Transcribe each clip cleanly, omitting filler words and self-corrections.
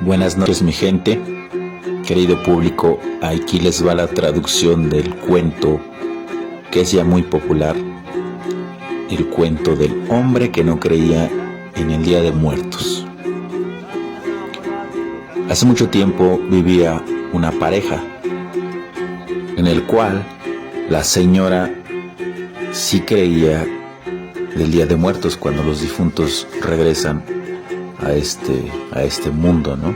Buenas noches, mi gente, querido público. Aquí les va la traducción del cuento que es ya muy popular, el cuento del hombre que no creía en el Día de Muertos. Hace mucho tiempo vivía una pareja en el cual la señora sí creía del Día de Muertos, cuando los difuntos regresan a este mundo, ¿no?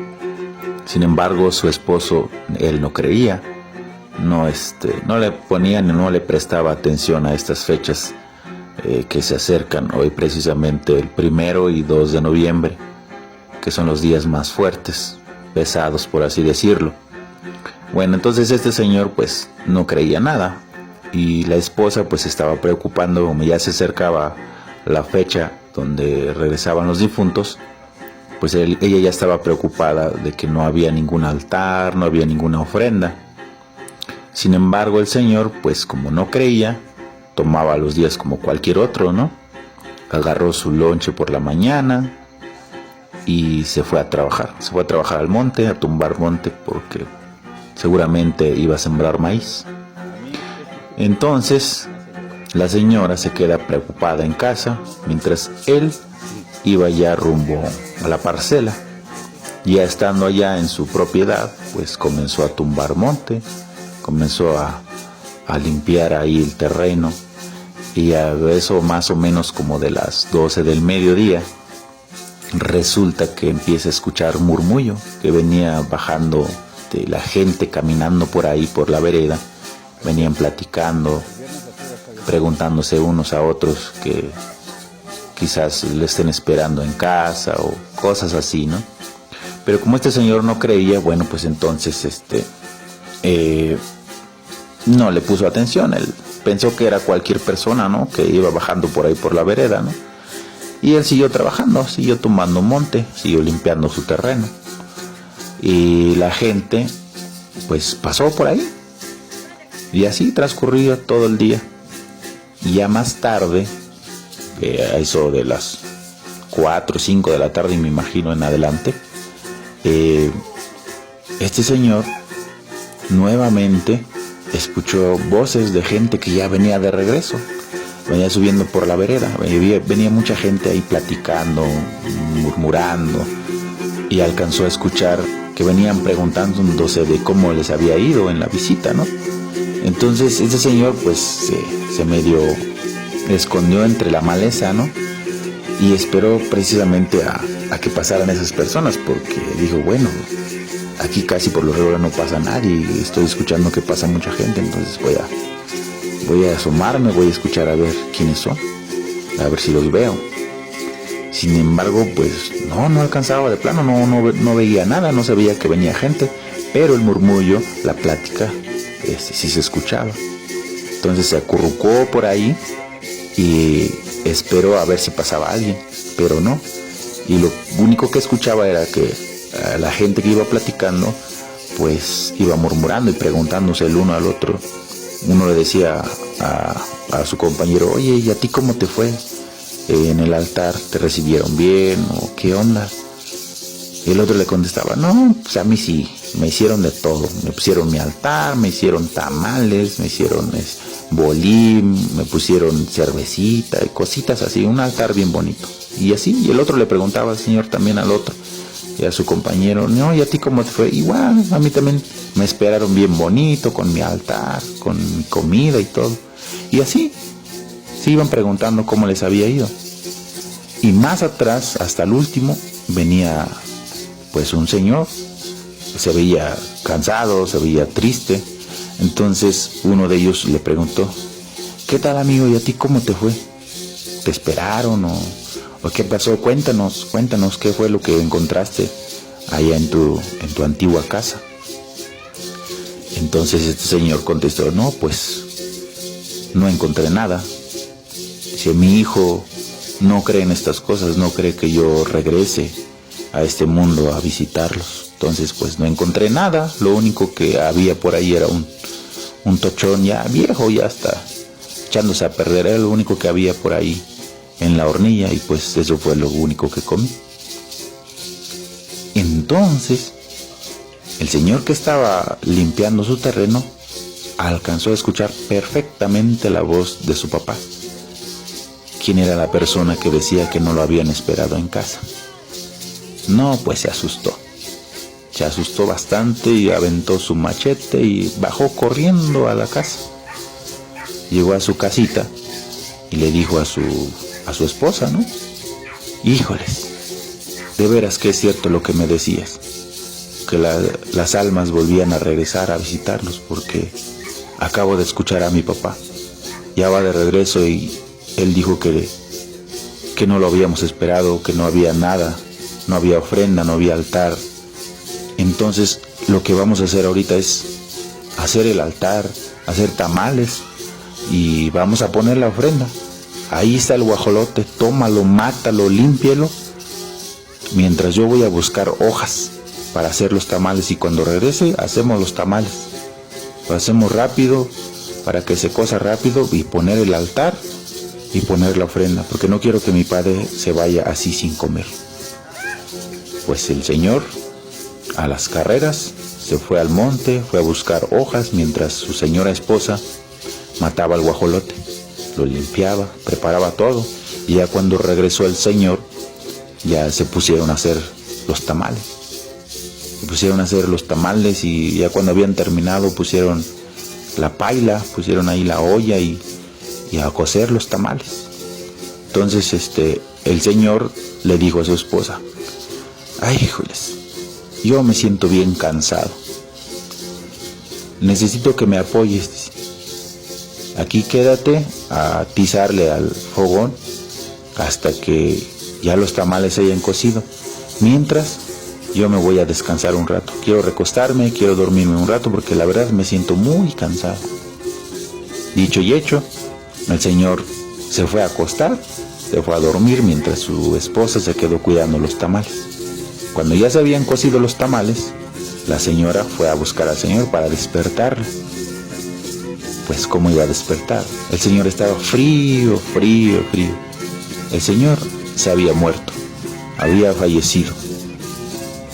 Sin embargo, su esposo, él no creía, no le ponía ni no le prestaba atención a estas fechas que se acercan hoy, precisamente el 1 y 2 de noviembre, que son los días más fuertes, pesados, por así decirlo. Bueno, entonces este señor pues no creía nada, y la esposa pues estaba preocupando, como ya se acercaba la fecha donde regresaban los difuntos, pues ella ya estaba preocupada de que no había ningún altar, no había ninguna ofrenda. Sin embargo, el señor, pues como no creía, tomaba los días como cualquier otro, ¿no? Agarró su lonche por la mañana y se fue a trabajar. Se fue a trabajar al monte, a tumbar monte, porque seguramente iba a sembrar maíz. Entonces, la señora se queda preocupada en casa, mientras él iba ya rumbo a la parcela. Ya estando allá en su propiedad, pues comenzó a tumbar monte, comenzó a limpiar ahí el terreno, y a eso más o menos como de las 12 del mediodía, resulta que empieza a escuchar murmullo, que venía bajando de la gente caminando por ahí, por la vereda. Venían platicando, preguntándose unos a otros que quizás le estén esperando en casa o cosas así, ¿no? Pero como este señor no creía, bueno, pues entonces no le puso atención. Él pensó que era cualquier persona, ¿no?, que iba bajando por ahí por la vereda, ¿no? Y él siguió trabajando, siguió tumbando monte, siguió limpiando su terreno. Y la gente pues pasó por ahí, y así transcurrió todo el día. Y ya más tarde, a eso de las 4 o 5 de la tarde, me imagino, en adelante, este señor nuevamente escuchó voces de gente que ya venía de regreso, venía subiendo por la vereda. Venía mucha gente ahí platicando, murmurando, y alcanzó a escuchar que venían preguntándose de cómo les había ido en la visita, ¿no? Entonces este señor pues se medio escondió entre la maleza, ¿no? Y esperó precisamente a que pasaran esas personas, porque dijo, bueno, aquí casi por lo regular no pasa nadie, y estoy escuchando que pasa mucha gente, entonces voy a asomarme, voy a escuchar a ver quiénes son, a ver si los veo. Sin embargo, pues no alcanzaba de plano, no veía nada, no sabía que venía gente, pero el murmullo, la plática, sí se escuchaba. Entonces se acurrucó por ahí y esperó a ver si pasaba alguien, pero no. Y lo único que escuchaba era que la gente que iba platicando pues iba murmurando y preguntándose el uno al otro. Uno le decía a su compañero, oye, ¿y a ti cómo te fue en el altar? ¿Te recibieron bien o qué onda? Y el otro le contestaba, no, pues a mí sí, me hicieron de todo. Me pusieron mi altar, me hicieron tamales, me hicieron bolín, me pusieron cervecita y cositas así, un altar bien bonito. Y así, y el otro le preguntaba al señor también al otro, y a su compañero, no, ¿y a ti cómo te fue? Igual, a mí también me esperaron bien bonito, con mi altar, con mi comida y todo. Y así, se iban preguntando cómo les había ido. Y más atrás, hasta el último, venía pues un señor. Se veía cansado, se veía triste. Entonces uno de ellos le preguntó, ¿qué tal, amigo? ¿Y a ti cómo te fue? ¿Te esperaron o qué pasó? Cuéntanos qué fue lo que encontraste allá en tu antigua casa. Entonces este señor contestó, no, pues no encontré nada. Si mi hijo no cree en estas cosas, no cree que yo regrese a este mundo a visitarlos, entonces pues no encontré nada. Lo único que había por ahí era un tochón ya viejo, ya está echándose a perder, era lo único que había por ahí en la hornilla, y pues eso fue lo único que comí. Entonces, el señor que estaba limpiando su terreno alcanzó a escuchar perfectamente la voz de su papá, quien era la persona que decía que no lo habían esperado en casa. No, pues se asustó bastante y aventó su machete y bajó corriendo a la casa. Llegó a su casita y le dijo a su esposa, ¿no? Híjoles, de veras que es cierto lo que me decías, que las almas volvían a regresar a visitarlos, porque acabo de escuchar a mi papá. Ya va de regreso y él dijo que no lo habíamos esperado, que no había nada, no había ofrenda, no había altar. Entonces lo que vamos a hacer ahorita es hacer el altar, hacer tamales y vamos a poner la ofrenda. Ahí está el guajolote, tómalo, mátalo, límpielo, mientras yo voy a buscar hojas para hacer los tamales, y cuando regrese hacemos los tamales. Lo hacemos rápido para que se cosa rápido y poner el altar y poner la ofrenda, porque no quiero que mi padre se vaya así sin comer. Pues el señor a las carreras se fue al monte, fue a buscar hojas mientras su señora esposa mataba al guajolote, lo limpiaba, preparaba todo, y ya cuando regresó el señor ya se pusieron a hacer los tamales. Y ya cuando habían terminado pusieron la paila, pusieron ahí la olla y a cocer los tamales. Entonces el señor le dijo a su esposa: ay, híjoles, yo me siento bien cansado, necesito que me apoyes. Aquí quédate a atizarle al fogón hasta que ya los tamales se hayan cocido. Mientras, yo me voy a descansar un rato. Quiero recostarme, quiero dormirme un rato, porque la verdad me siento muy cansado. Dicho y hecho, el señor se fue a acostar, se fue a dormir, mientras su esposa se quedó cuidando los tamales. Cuando ya se habían cocido los tamales, la señora fue a buscar al señor para despertarlo. Pues ¿cómo iba a despertar? El señor estaba frío. El señor se había muerto, había fallecido.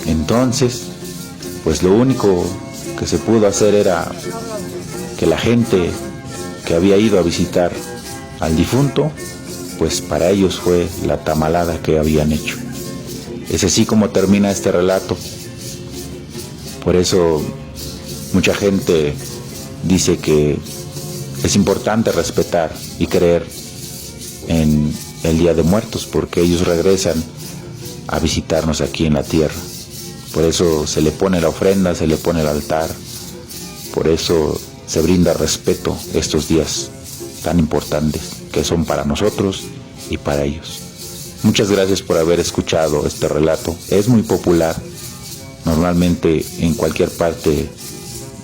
Entonces, pues lo único que se pudo hacer era que la gente que había ido a visitar al difunto, pues para ellos fue la tamalada que habían hecho. Es así como termina este relato. Por eso mucha gente dice que es importante respetar y creer en el Día de Muertos, porque ellos regresan a visitarnos aquí en la tierra. Por eso se le pone la ofrenda, se le pone el altar. Por eso se brinda respeto estos días tan importantes que son para nosotros y para ellos. Muchas gracias por haber escuchado este relato. Es muy popular. Normalmente en cualquier parte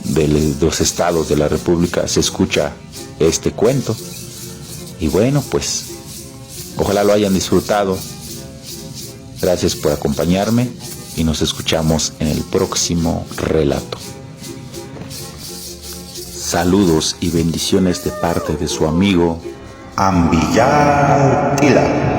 de los estados de la República se escucha este cuento. Y bueno, pues ojalá lo hayan disfrutado. Gracias por acompañarme y nos escuchamos en el próximo relato. Saludos y bendiciones de parte de su amigo Ambillar Tila.